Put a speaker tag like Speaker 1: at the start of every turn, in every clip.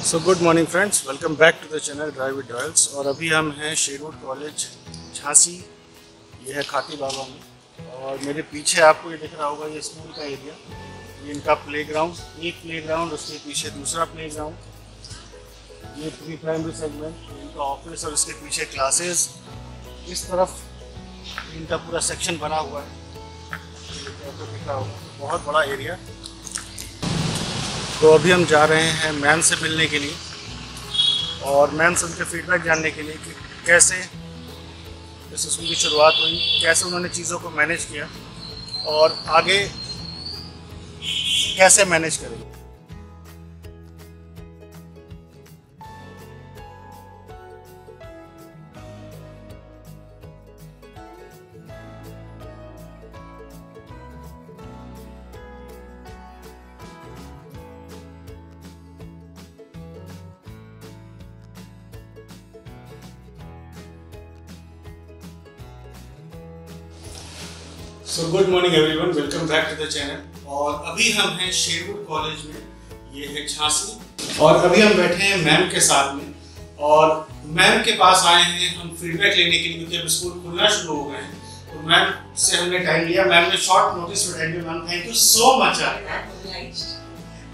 Speaker 1: So good morning friends, welcome back to the channel drive with Royals. और अभी हम हैं शेरवुड कॉलेज झांसी। ये है खाती बाबा में और मेरे पीछे आपको ये दिख रहा होगा, ये स्कूल का एरिया, ये इनका प्लेग्राउंड, एक प्लेग्राउंड, उसके पीछे दूसरा प्लेग्राउंड, ये प्री प्राइमरी सेगमेंट, इनका ऑफिस और इसके पीछे क्लासेस। इस तरफ इनका पूरा सेक्शन बना हुआ है, आपको दिख रहा होगा, बहुत बड़ा एरिया। तो अभी हम जा रहे हैं मैम से मिलने के लिए और मैम से उनके फीडबैक जानने के लिए कि कैसे इस स्कूल की शुरुआत हुई, कैसे उन्होंने चीज़ों को मैनेज किया और आगे कैसे मैनेज करेंगे। So good morning everyone, welcome back to the channel. और अभी हम हैं शेरवुड कॉलेज में, ये है झांसी, और अभी हम बैठे हैं मैम के साथ में और मैम के पास आए हैं हम फीडबैक लेने के लिए, क्योंकि अब स्कूल खुलना शुरू हो गए हैं। तो मैम से हमने टाइम लिया, मैम ने शॉर्ट नोटिस में टाइम दिया। Ma'am thank you so much.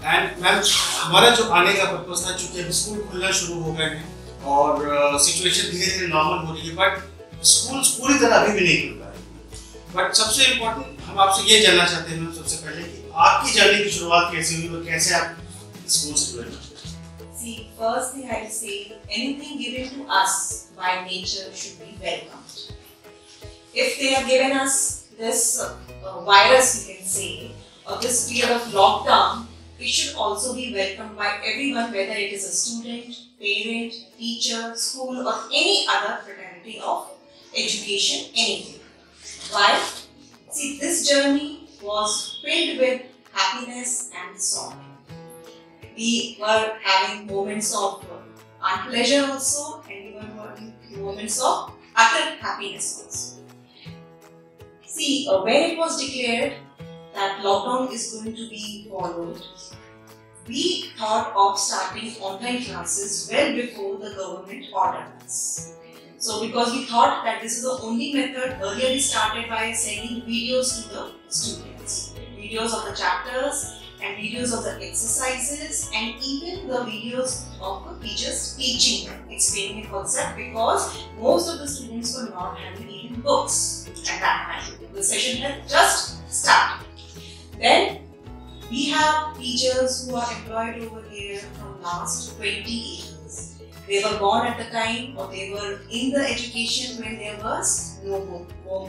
Speaker 1: And ma'am, हमारा जो आने का पर्पस था, चूंकि अब स्कूल खुलना शुरू हो गए हैं और सिचुएशन धीरे धीरे नॉर्मल हो रही है, बट स्कूल पूरी तरह अभी भी नहीं खुल रहा है। बट सबसे इम्पोर्टेंट हम आपसे ये जानना चाहते हैं सबसे पहले कि आपकी जर्नी की शुरुआत कैसे हुई और कैसे आप स्कूल से जुड़े।
Speaker 2: See, first thing I would say, anything given to us by nature should be welcomed. If they have given us this virus, you can say, or this period of lockdown, it should also be welcomed by everyone, whether it is a student, parent, teacher, school, or any other fraternity of education, anything. Why? See, this journey was filled with happiness and sorrow. We were having moments of unpleasure also, and we were having moments of utter happiness also. See, when it was declared that lockdown is going to be followed, we thought of starting online classes well before the government ordered us. So because we thought that this is the only method, earlier we started by sending videos to the students. Videos of the chapters and videos of the exercises and even the videos of the teachers teaching them, explaining the concept, because most of the students were not having even books at that time. The session had just started. Then we have teachers who are employed over here from last 20 years. They were born at the time, or they were in the education when there was no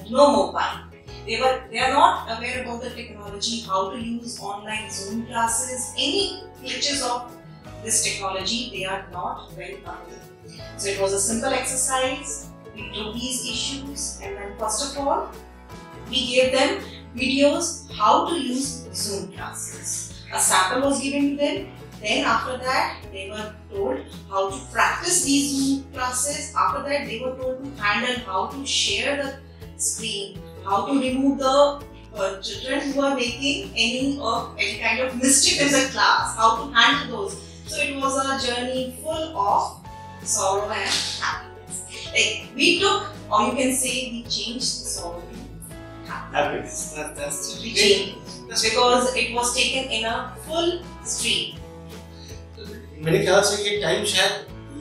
Speaker 2: mobile. They are not aware about the technology, how to use online Zoom classes, any glitches of this technology. They are not well aware. So it was a simple exercise. We took these issues, and then first of all, we gave them videos how to use Zoom classes. A sample was given to them. Then after that, they were told how to practice these Zoom classes. After that, they were told to handle how to share the screen, how to remove the children who are making any kind of mischief in the class, how to handle those. So it was a journey full of sorrow and happiness. Like we took, or you can say we changed the sorrow to happiness.
Speaker 1: That's
Speaker 2: we changed because it was taken in a full stream.
Speaker 1: मेरे ख्याल से ये time शायद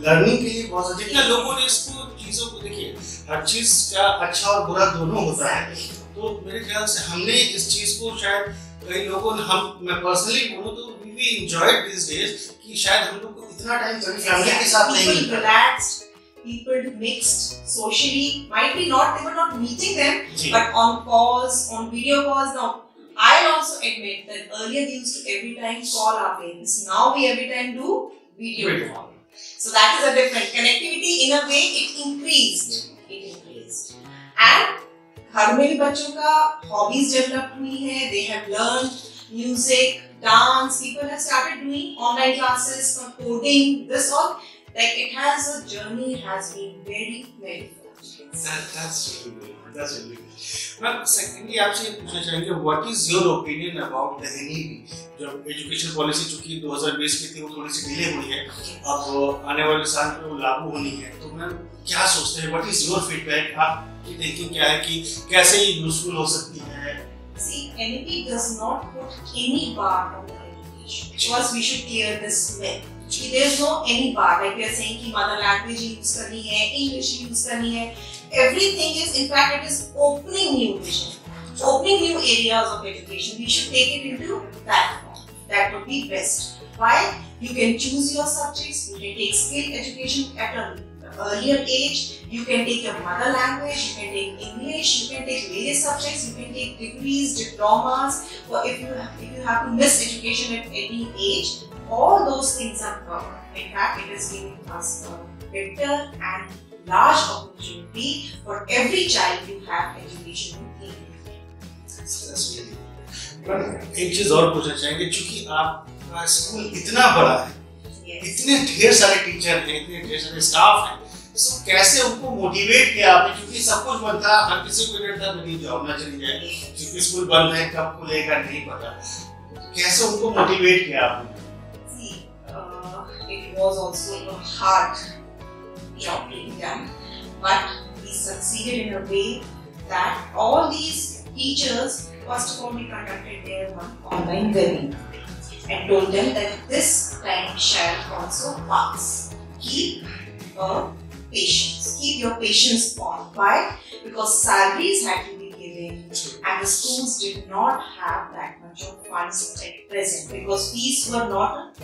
Speaker 1: learning के लिए बहुत, जितना लोगों ने इसको चीज़ों को, देखिए हर चीज़ का अच्छा और बुरा दोनों होता है, तो मेरे ख्याल से हमने इस चीज़ को शायद कई लोगों ने, मैं पर्सनली बोलूँ तो we enjoyed these days कि शायद हम लोग को इतना टाइम कभी फैमिली के साथ नहीं मिलता।
Speaker 2: People relaxed, people mixed socially, might be not, they were not meeting them, but on calls, on video calls. Now I'll also admit that earlier we used to every time call our parents. Now we every time do video call. So that is a different connectivity. In a way, it increased. And घर में भी बच्चों का hobbies developed हुई है. They have learned music, dance. People have started doing online classes, coding. This all, like, it has a journey. It has been very, very fun.
Speaker 1: That's really good. That's really good. Ma'am, secondly आपसे ये पूछना चाहेंगे, what is your opinion about the NEP? जब education policy चूंकि 2020 की थी वो थोड़ी सी डिले हुई है, अब आने वाले साल में वो लागू होनी है, तो मैम क्या सोचते हैं? What is your feedback? आपकी थिंकिंग क्या है कि कैसे ये यूजफुल हो सकती है?
Speaker 2: See, NEP does not put any bar on the education. First, we should clear this well. There is no any bar, like we are saying कि mother language use करनी है, English use करनी है. Everything is, in fact, it is opening new vision, opening new areas of education. We should take it into that form. That would be best. Why? You can choose your subjects. You can take skill education at an earlier age. You can take your mother language. You can take English. You can take various subjects. You can take degrees, diplomas. Or if you have to miss education at any age, all those things are covered. In fact, it is giving us a better and large opportunity for every child to have education in India.
Speaker 1: That's really good. But एक चीज और पूछना चाहेंगे, क्योंकि आपका school इतना बड़ा है, इतने ढेर सारे टीचर हैं, इतने ढेर सारे स्टाफ हैं, तो कैसे उनको मोटिवेट किया आपने? क्योंकि सब कुछ बंद था, हर किसी को डर था मेरी जॉब ना चली जाए, क्योंकि स्कूल बंद है, कब खुलेगा नहीं पता, कैसे उनको मोटिवेट किया आपने?
Speaker 2: It was also a hard job to be done, but we succeeded in a way that all these teachers, first of all, we conducted their one online webinar and told them that this time shall also pass. Keep your patience on. Why? Because salaries had to be given and the schools did not have that much of funds at present because fees were not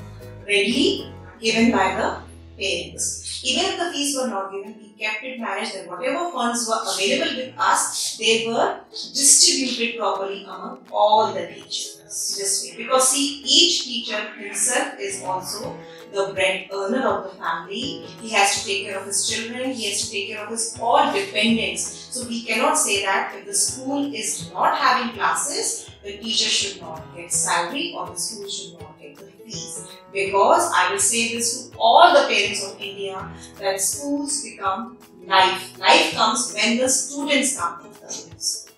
Speaker 2: readily given by the parents. Even if the fees were not given, we kept it managed that whatever funds were available with us, they were distributed properly among all the teachers. This way. Because see, each teacher himself is also the bread earner of the family. He has to take care of his children, he has to take care of his all dependents. So we cannot say that if the school is not having classes, the teacher should not get salary or the school should not get the fees. Because I will say this to all the parents of India, that schools become life. Life comes when the students come to the school.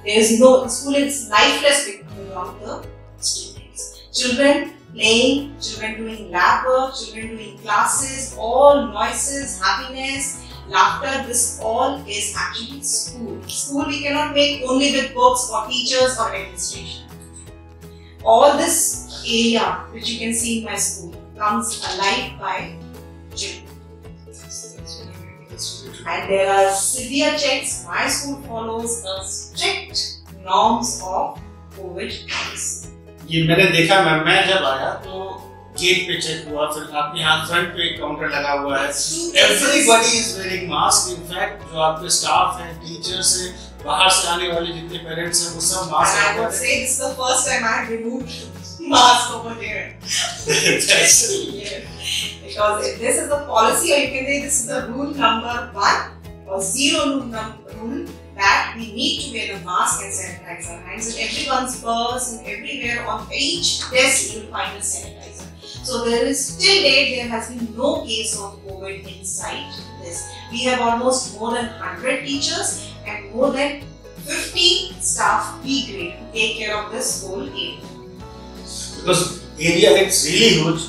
Speaker 2: There is no, school is lifeless without the students. Children playing, children doing lab work, children doing classes, all noises, happiness, laughter, this all is actually school. School we cannot make only with books or teachers or administration. All this area which you can see in my school comes alive by children. And there are severe checks. My school follows a strict norms of COVID policy.
Speaker 1: ये मैंने देखा ma'am, मैं जब आया तो gate पे check हुआ, फिर आपके यहाँ फ्रंट पे एक काउंटर लगा हुआ है. Everybody is wearing mask. In fact, जो आपके स्टाफ हैं, टीचर्स हैं, बाहर से आने वाले जितने पेरेंट्स हैं, वो सब मास्क
Speaker 2: लगा हुए हैं. I would say this is the first time I have removed mask over here. Because if this is the policy, or you can say this is the rule number 1 or 0 rule, that we need to wear the mask and sanitize our hands. In everyone's purse and everywhere on each desk you will find a sanitizer. So there is till date there has been no case of COVID inside this. We have almost more than 100 teachers and more than 50 staff B grade to take care of this whole area.
Speaker 1: Because area is really huge.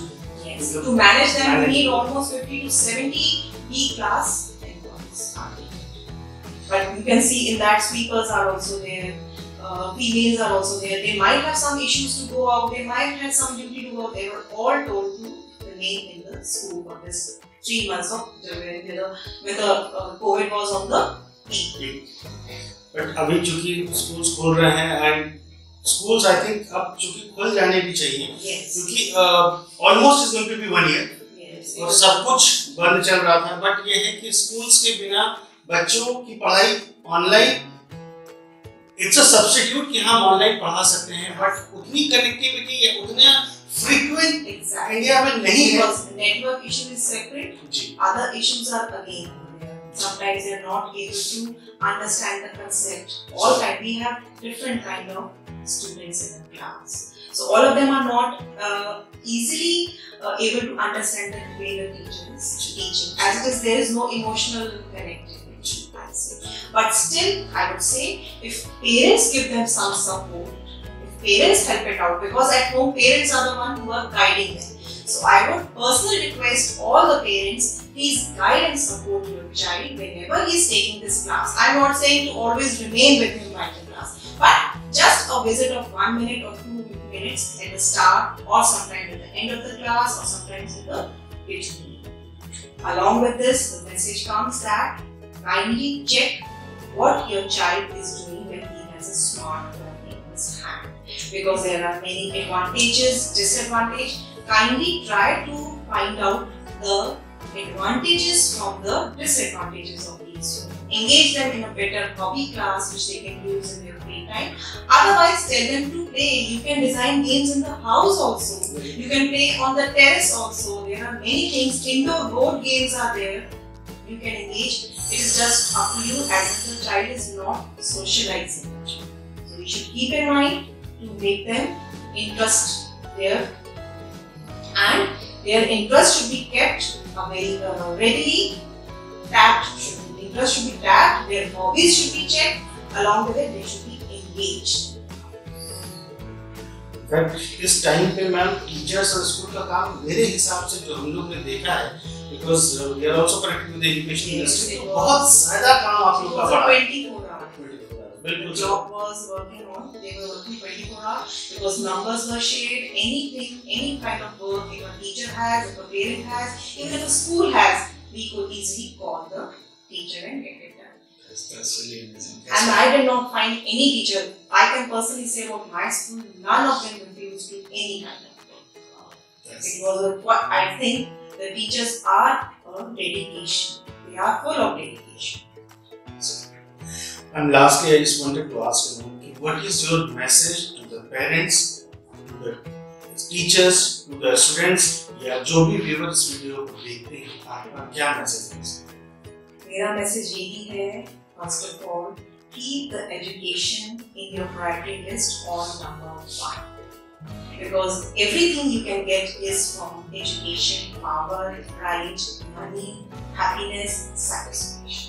Speaker 2: Yes. To manage them, we need almost 50 to 70 B class employees. But you can see in that sweepers are also there, females are also there. They might have some issues to go out, they might have some duty to go out. They were all told to remain in the school for this 3 months of when the COVID was on the peak.
Speaker 1: But अभी चूँकि schools खोल रहे हैं and schools I think अब चूँकि खुल जाने भी चाहिए, क्योंकि almost is going to be 1 year. और सब कुछ बंद चल रहा था, but ये है कि schools के बिना बच्चों की पढ़ाई ऑनलाइन, इट्स अ सब्स्टिट्यूट कि हम ऑनलाइन पढ़ा सकते हैं, बट उतनी कनेक्टिविटी या उतना फ्रीक्वेंट इंडिया में नहीं है.
Speaker 2: Network issue is separate, other issues are again. Sometimes they are not able to understand the concept. All time we have different kind of students in the class, so all of them are not easily able to understand the way the teacher is teaching. As it is, there is no emotional connectivity. would say. But still, I would say, if parents give them some support, if parents help it out, because at home parents are the one who are guiding them. So I would personally request all the parents, please guide and support your child whenever he is taking this class. I am not saying to always remain with him while in class, but just a visit of 1 minute or 2 minutes at the start, or sometimes at the end of the class, or sometimes in the between. Along with this, the message comes that kindly check what your child is doing when he has a smartphone in his hand, because there are many advantages, disadvantages. Kindly try to find out the advantages from the disadvantages of these. Engage them in a better hobby class which they can use in their free time. Otherwise, tell them to play. You can design games in the house also. You can play on the terrace also. There are many things. Indoor board games are there. You can engage. It is just up to you, as if the child is not socializing much. So we should keep in mind to make them interest there, and their interest should be kept readily tapped. Interest should be tapped, their hobbies should be checked, along with it they should be engaged.
Speaker 1: इस time पे ma'am teachers और school का काम मेरे हिसाब से जो हम लोग ने देखा है, because we are also connected with the education industry, तो बहुत ज़्यादा काम आप लोग का बढ़ा है।
Speaker 2: 24 hours.
Speaker 1: बिल्कुल।
Speaker 2: Job was working on. They were working 24 hours because numbers were shared. Anything, any kind of work, if a teacher has, if a parent has, even if a school has, we could easily call the teacher and get it done.
Speaker 1: That's really amazing.
Speaker 2: And I did not find any teacher. I can personally say about my school, none of them refused to any kind of work. It was what I think the teachers are a dedication. They are full of dedication.
Speaker 1: And lastly, I just wanted to ask you, what is your message to the parents, to the teachers, to the students, या जो भी viewers video को देखते हैं, आपका क्या message है?
Speaker 2: मेरा मैसेज यही है, first of all, keep the education in your priority list on number 1. Because everything you can get is from education, power, pride, money, happiness, satisfaction.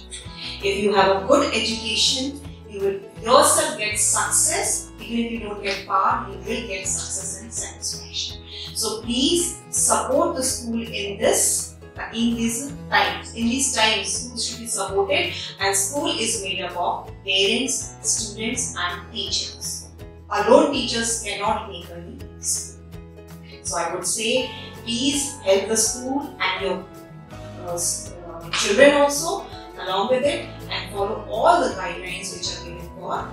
Speaker 2: If you have a good education, you will yourself get success. Even if you don't get power, you will get success and satisfaction. So please support the school in this. In these times, schools should be supported, and school is made up of parents, students, and teachers. Alone teachers cannot make a new school. So I would say, please help the school and your children also along with it, and follow all the guidelines which are given for.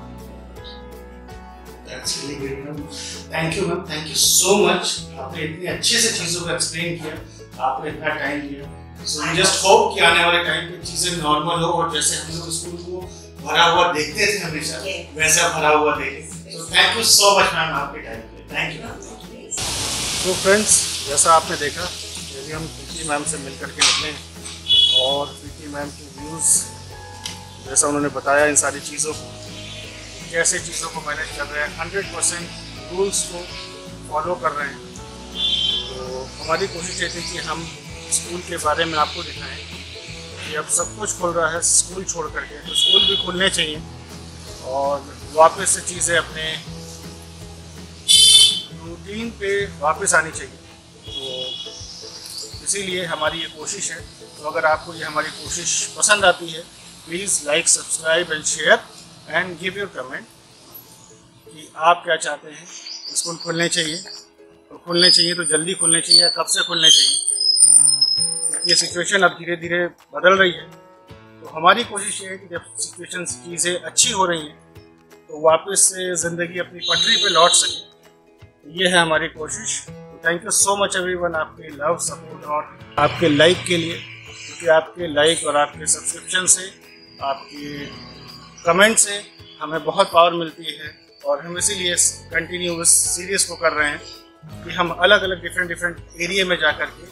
Speaker 1: That's really great, ma'am. Thank you, ma'am. Thank you so much. आपने इतनी अच्छे से चीजों को explain किया, आपने इतना time दिया. So we just hope कि आने वाले टाइम पे चीजें नॉर्मल हो और जैसे हम लोग स्कूल को भरा हुआ देखते थे हमेशा, वैसा भरा हुआ देखें. So thank you so much, ma'am, आपके टाइम पे. Thank you. So friends, जैसा आपने देखा, यदि हम पीटी मैम से मिलकर के निकले और पीटी मैम की व्यूज़ जैसा उन्होंने बताया इन सारी चीज़ों को, कैसे चीज़ों को मैनेज कर रहे हैं, 100% रूल्स को फॉलो कर रहे हैं. तो हमारी कोशिश ये थी कि हम स्कूल के बारे में आपको दिखाएं कि अब सब कुछ खुल रहा है स्कूल छोड़ करके, तो स्कूल भी खुलने चाहिए और वापस से चीज़ें अपने रूटीन पे वापस आनी चाहिए. तो इसीलिए हमारी ये कोशिश है. तो अगर आपको ये हमारी कोशिश पसंद आती है, please like, subscribe and share and give your comment कि आप क्या चाहते हैं. स्कूल खुलने चाहिए, और खुलने चाहिए तो जल्दी खुलने चाहिए, कब से खुलने चाहिए. ये सिचुएशन अब धीरे धीरे बदल रही है, तो हमारी कोशिश ये है कि जब सिचुएशन चीज़ें अच्छी हो रही हैं तो वापस से ज़िंदगी अपनी पटरी पे लौट सके. ये है हमारी कोशिश. Thank you so much everyone, आपके लव, सपोर्ट और आपके लाइक के लिए, क्योंकि आपके लाइक और आपके सब्सक्रिप्शन से, आपके कमेंट से हमें बहुत पावर मिलती है. और हम इसीलिए कंटिन्यू इस सीरीज़ को कर रहे हैं कि हम अलग अलग डिफरेंट एरिया में जा कर के,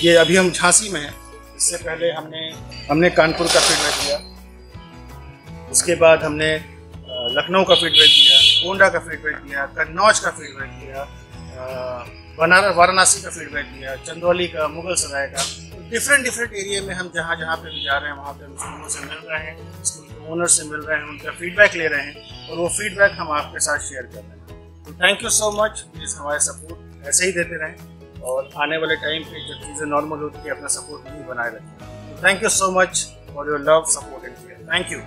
Speaker 1: ये अभी हम झांसी में हैं, इससे पहले हमने कानपुर का फीडबैक दिया, उसके बाद हमने लखनऊ का फीडबैक दिया, गोंडा का फीडबैक दिया, कन्नौज का फीडबैक दिया, बनारस वाराणसी का फीडबैक दिया, चंदौली का, मुगल सराय का. डिफरेंट एरिया में हम जहाँ पे भी जा रहे हैं वहाँ पे हम स्कूलों से मिल रहे हैं, स्कूल के ओनर से मिल रहे हैं, उनका फीडबैक ले रहे हैं और वो फीडबैक हम आपके साथ शेयर कर रहे हैं। तो thank you so much, please हमारे सपोर्ट ऐसे ही देते रहें और आने वाले टाइम पे जब चीज़ें नॉर्मल होती है अपना सपोर्ट नहीं बनाए रखें। तो thank you so much for your love, support and care. Thank you.